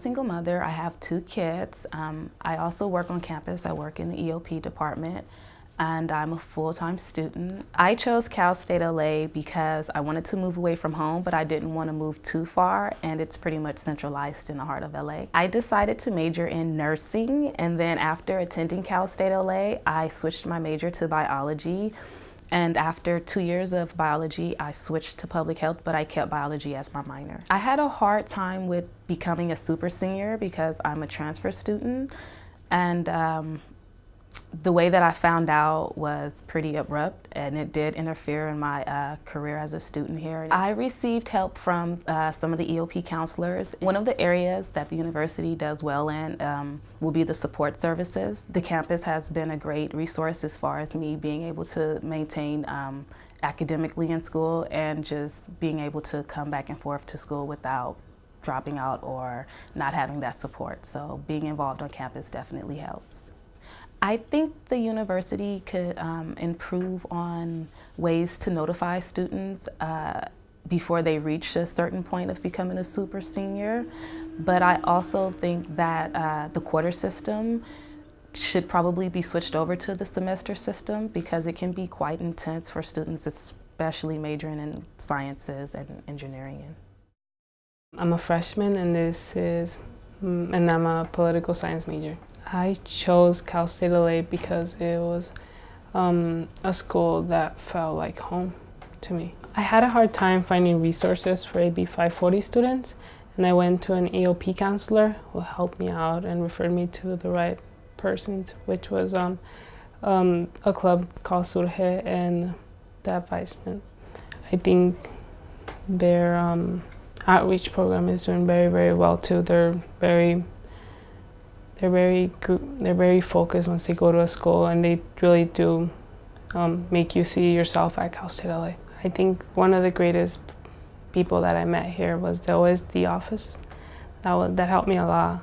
single mother. I have 2 kids. I also work on campus. I work in the EOP department, and I'm a full-time student. I chose Cal State LA because I wanted to move away from home, but I didn't want to move too far, and it's pretty much centralized in the heart of LA. I decided to major in nursing, and then after attending Cal State LA, I switched my major to biology. And after 2 years of biology, I switched to public health, but I kept biology as my minor. I had a hard time with becoming a super senior because I'm a transfer student, and the way that I found out was pretty abrupt, and it did interfere in my career as a student here. I received help from some of the EOP counselors. One of the areas that the university does well in will be the support services. The campus has been a great resource as far as me being able to maintain academically in school and just being able to come back and forth to school without dropping out or not having that support. So being involved on campus definitely helps. I think the university could improve on ways to notify students before they reach a certain point of becoming a super senior. But I also think that the quarter system should probably be switched over to the semester system because it can be quite intense for students, especially majoring in sciences and engineering. I'm a freshman and I'm a political science major. I chose Cal State LA because it was a school that felt like home to me. I had a hard time finding resources for AB 540 students, and I went to an EOP counselor who helped me out and referred me to the right person, which was a club called Surge and the Advisement. I think their outreach program is doing very, very well too. They're very focused once they go to a school, and they really do make you see yourself at Cal State LA. I think one of the greatest people that I met here was the OSD office. That helped me a lot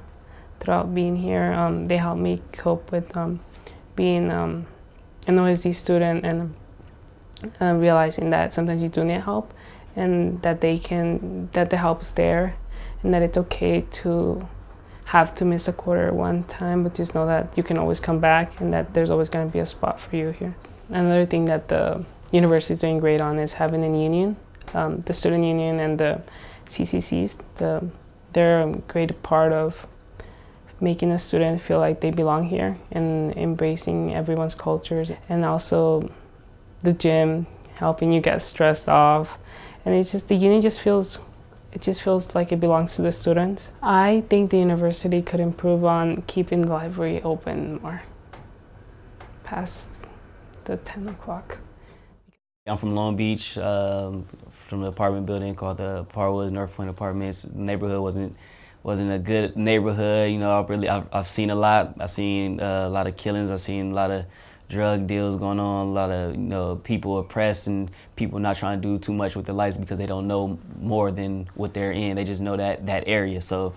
throughout being here. They helped me cope with being an OSD student and realizing that sometimes you do need help, and that the help is there, and that it's okay to have to miss a quarter one time, but just know that you can always come back and that there's always going to be a spot for you here. Another thing that the university is doing great on is having a union. The student union and the CCCs, they're a great part of making a student feel like they belong here and embracing everyone's cultures, and also the gym helping you get stressed off. And it's just, the union just feels like it belongs to the students. I think the university could improve on keeping the library open more past the 10 o'clock. I'm from Long Beach, from the apartment building called the Parwoods North Point Apartments. The neighborhood wasn't a good neighborhood. You know, I've seen a lot. I've seen a lot of killings. I've seen a lot of drug deals going on, a lot of people oppressed, and people not trying to do too much with their lives because they don't know more than what they're in. They just know that area. So,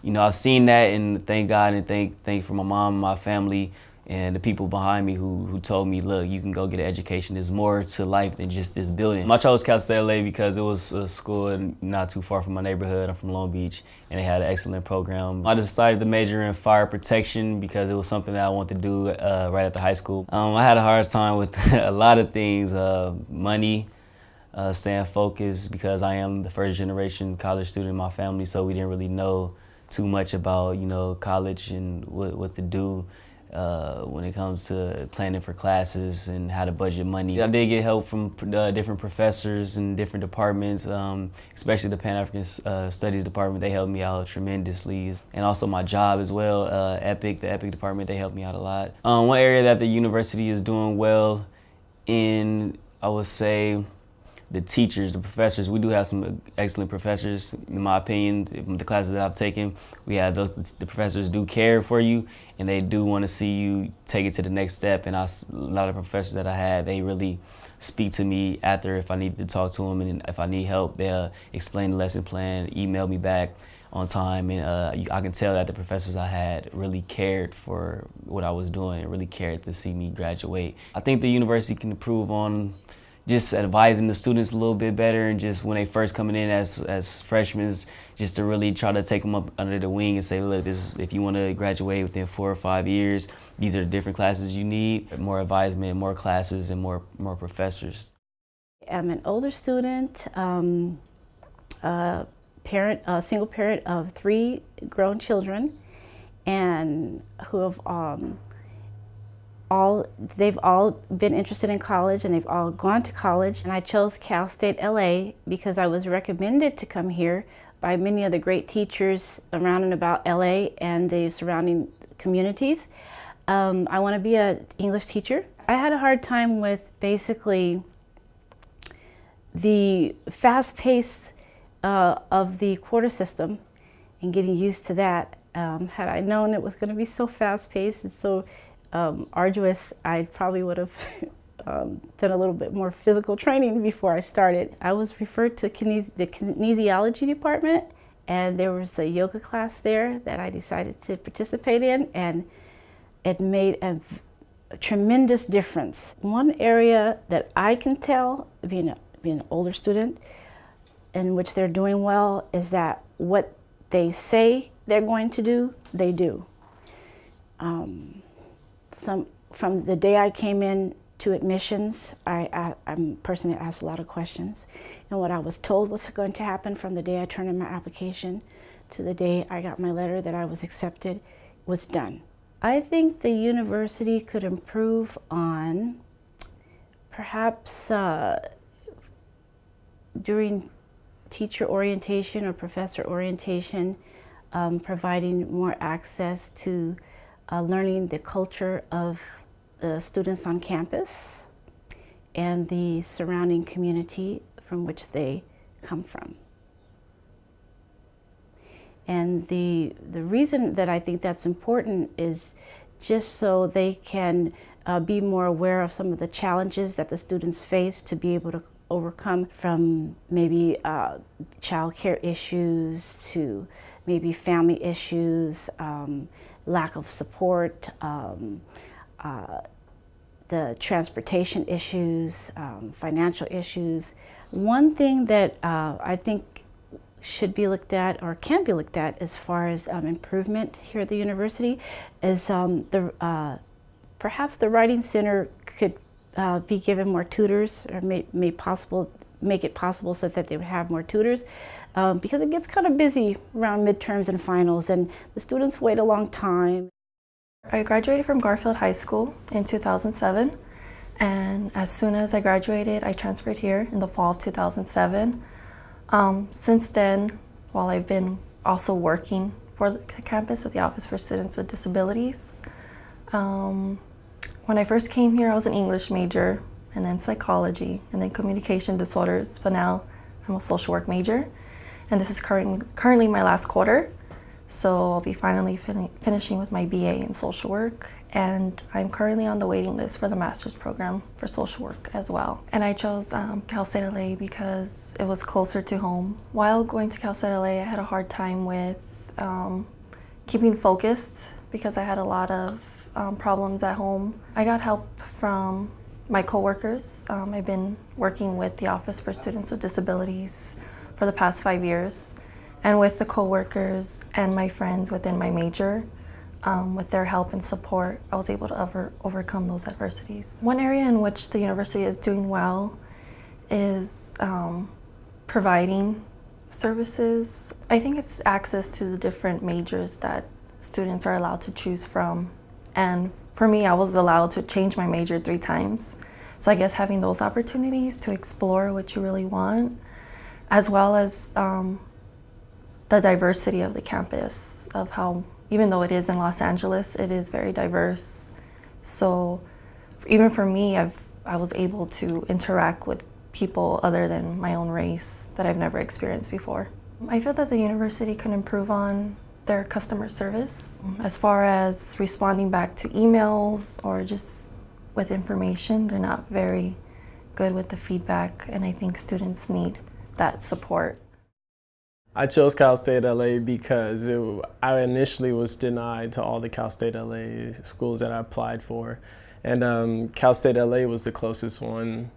you know, I've seen that, and thank God and thank for my mom and my family and the people behind me who told me, look, you can go get an education. There's more to life than just this building. I chose Cal State LA because it was a school not too far from my neighborhood. I'm from Long Beach, and they had an excellent program. I decided to major in fire protection because it was something that I wanted to do right after high school. I had a hard time with a lot of things, money, staying focused, because I am the first generation college student in my family, so we didn't really know too much about, you know, college and what to do. When it comes to planning for classes and how to budget money. I did get help from different professors in different departments, especially the Pan-African Studies department. They helped me out tremendously. And also my job as well, the EPIC department, they helped me out a lot. One area that the university is doing well in, I would say, the teachers, the professors. We do have some excellent professors, in my opinion. The classes that I've taken, we have the professors do care for you, and they do want to see you take it to the next step. And a lot of professors that I had, they really speak to me after if I need to talk to them, and if I need help, they'll explain the lesson plan, email me back on time, and I can tell that the professors I had really cared for what I was doing, and really cared to see me graduate. I think the university can improve on just advising the students a little bit better, and just when they first coming in as freshmen, just to really try to take them up under the wing and say, look, this is, if you want to graduate within 4 or 5 years, these are the different classes you need, more advisement, more classes, and more professors. I'm an older student, a single parent of 3 grown children, and who have they've all been interested in college, and they've all gone to college. And I chose Cal State LA because I was recommended to come here by many of the great teachers around and about LA and the surrounding communities. I want to be an English teacher. I had a hard time with basically the fast pace of the quarter system and getting used to that. Had I known it was going to be so fast paced and so arduous, I probably would have done a little bit more physical training before I started. I was referred to the kinesiology department, and there was a yoga class there that I decided to participate in, and it made a tremendous difference. One area that I can tell, being an older student, in which they're doing well, is that what they say they're going to do, they do. From the day I came in to admissions, I'm a person that asks a lot of questions. And what I was told was going to happen from the day I turned in my application to the day I got my letter that I was accepted was done. I think the university could improve on perhaps during teacher orientation or professor orientation, providing more access to learning the culture of the students on campus and the surrounding community from which they come from. And the reason that I think that's important is just so they can be more aware of some of the challenges that the students face to be able to overcome, from maybe child care issues to maybe family issues, lack of support, the transportation issues, financial issues. One thing that I think should be looked at, or can be looked at, as far as improvement here at the university is perhaps the Writing Center could be given more tutors, or make it possible so that they would have more tutors, because it gets kind of busy around midterms and finals, and the students wait a long time. I graduated from Garfield High School in 2007, and as soon as I graduated, I transferred here in the fall of 2007. Since then, while I've been also working for the campus at the Office for Students with Disabilities, when I first came here, I was an English major, and then psychology, and then communication disorders, but now I'm a social work major, and this is currently my last quarter, so I'll be finally finishing with my BA in social work, and I'm currently on the waiting list for the master's program for social work as well. And I chose Cal State LA because it was closer to home. While going to Cal State LA, I had a hard time with keeping focused because I had a lot of problems at home. I got help from my coworkers. I've been working with the Office for Students with Disabilities for the past 5 years, and with the coworkers and my friends within my major, with their help and support, I was able to overcome those adversities. One area in which the university is doing well is providing services. I think it's access to the different majors that students are allowed to choose from. And for me, I was allowed to change my major 3 times. So I guess having those opportunities to explore what you really want, as well as the diversity of the campus, of how, even though it is in Los Angeles, it is very diverse. So even for me, I was able to interact with people other than my own race that I've never experienced before. I feel that the university can improve on their customer service as far as responding back to emails or just with information. They're not very good with the feedback, and I think students need that support. I chose Cal State LA because I initially was denied to all the Cal State LA schools that I applied for, and Cal State LA was the closest one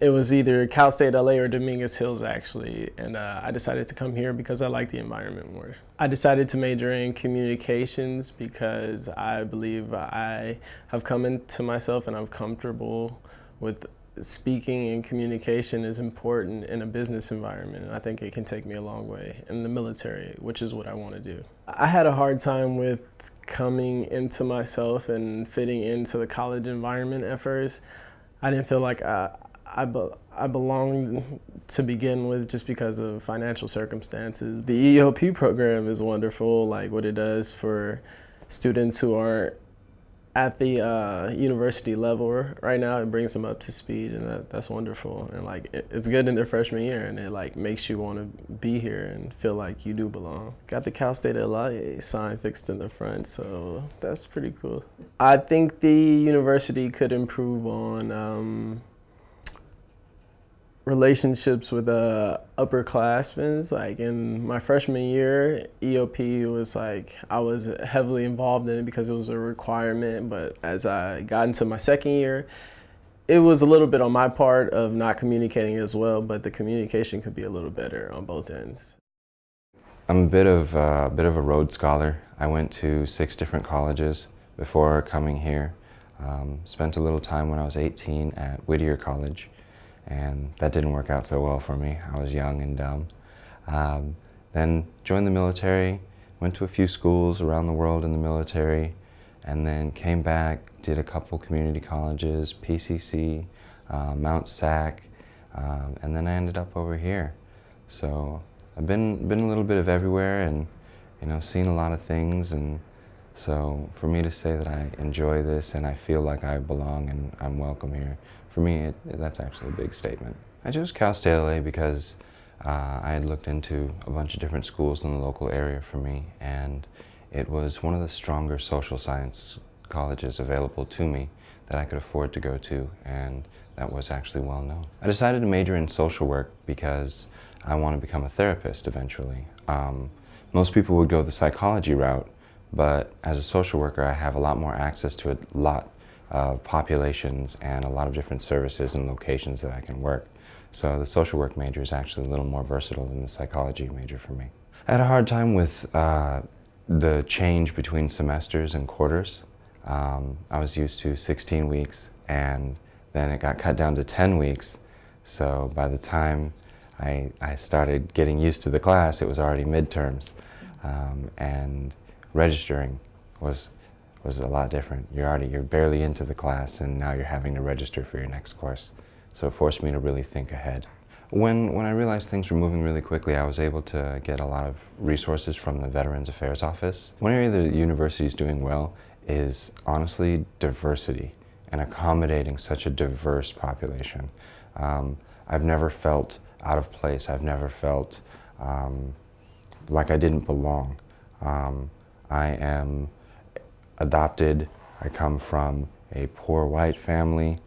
It was either Cal State LA or Dominguez Hills, actually, and I decided to come here because I like the environment more. I decided to major in communications because I believe I have come into myself and I'm comfortable with speaking, and communication is important in a business environment, and I think it can take me a long way in the military, which is what I want to do. I had a hard time with coming into myself and fitting into the college environment at first. I didn't feel like I belonged to begin with, just because of financial circumstances. The EOP program is wonderful, like what it does for students who aren't at the university level right now. It brings them up to speed, and that's wonderful. And like it's good in their freshman year, and it like makes you want to be here and feel like you do belong. Got the Cal State LA sign fixed in the front, so that's pretty cool. I think the university could improve on relationships with upperclassmen. Like in my freshman year, EOP was like, I was heavily involved in it because it was a requirement, but as I got into my second year, it was a little bit on my part of not communicating as well, but the communication could be a little better on both ends. I'm a bit of a Rhodes Scholar. I went to 6 different colleges before coming here. Spent a little time when I was 18 at Whittier College, and that didn't work out so well for me. I was young and dumb. Then joined the military, went to a few schools around the world in the military, and then came back, did a couple community colleges, PCC, Mount SAC, and then I ended up over here. So I've been a little bit of everywhere, and seen a lot of things, and so for me to say that I enjoy this and I feel like I belong and I'm welcome here, for me, that's actually a big statement. I chose Cal State LA because I had looked into a bunch of different schools in the local area for me, and it was one of the stronger social science colleges available to me that I could afford to go to, and that was actually well known. I decided to major in social work because I want to become a therapist eventually. Most people would go the psychology route, but as a social worker, I have a lot more access to a lot of populations and a lot of different services and locations that I can work. So the social work major is actually a little more versatile than the psychology major for me. I had a hard time with the change between semesters and quarters. I was used to 16 weeks, and then it got cut down to 10 weeks. So by the time I started getting used to the class, it was already midterms, and registering was a lot different. You're barely into the class, and now you're having to register for your next course. So it forced me to really think ahead. When I realized things were moving really quickly, I was able to get a lot of resources from the Veterans Affairs Office. One area the university is doing well is honestly diversity and accommodating such a diverse population. I've never felt out of place. I've never felt like I didn't belong. I am adopted. I come from a poor white family.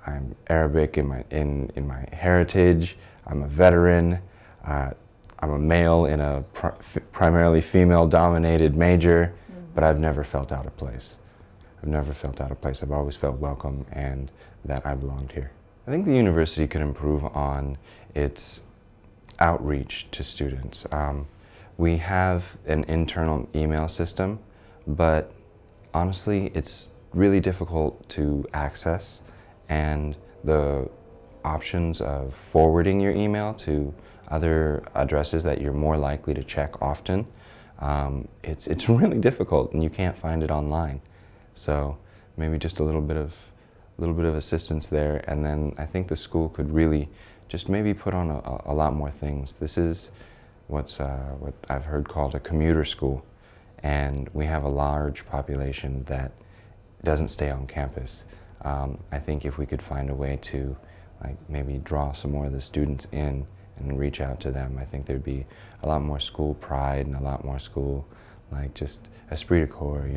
I'm Arabic in my heritage. I'm a veteran. I'm a male in a primarily female-dominated major, but I've never felt out of place. I've never felt out of place. I've always felt welcome and that I belonged here. I think the university could improve on its outreach to students. We have an internal email system, but honestly, it's really difficult to access, and the options of forwarding your email to other addresses that you're more likely to check often, it's really difficult, and you can't find it online. So maybe just a little bit of assistance there, and then I think the school could really just maybe put on a lot more things. This is what I've heard called a commuter school, and we have a large population that doesn't stay on campus. I think if we could find a way to maybe draw some more of the students in and reach out to them, I think there'd be a lot more school pride and a lot more school, just esprit de corps,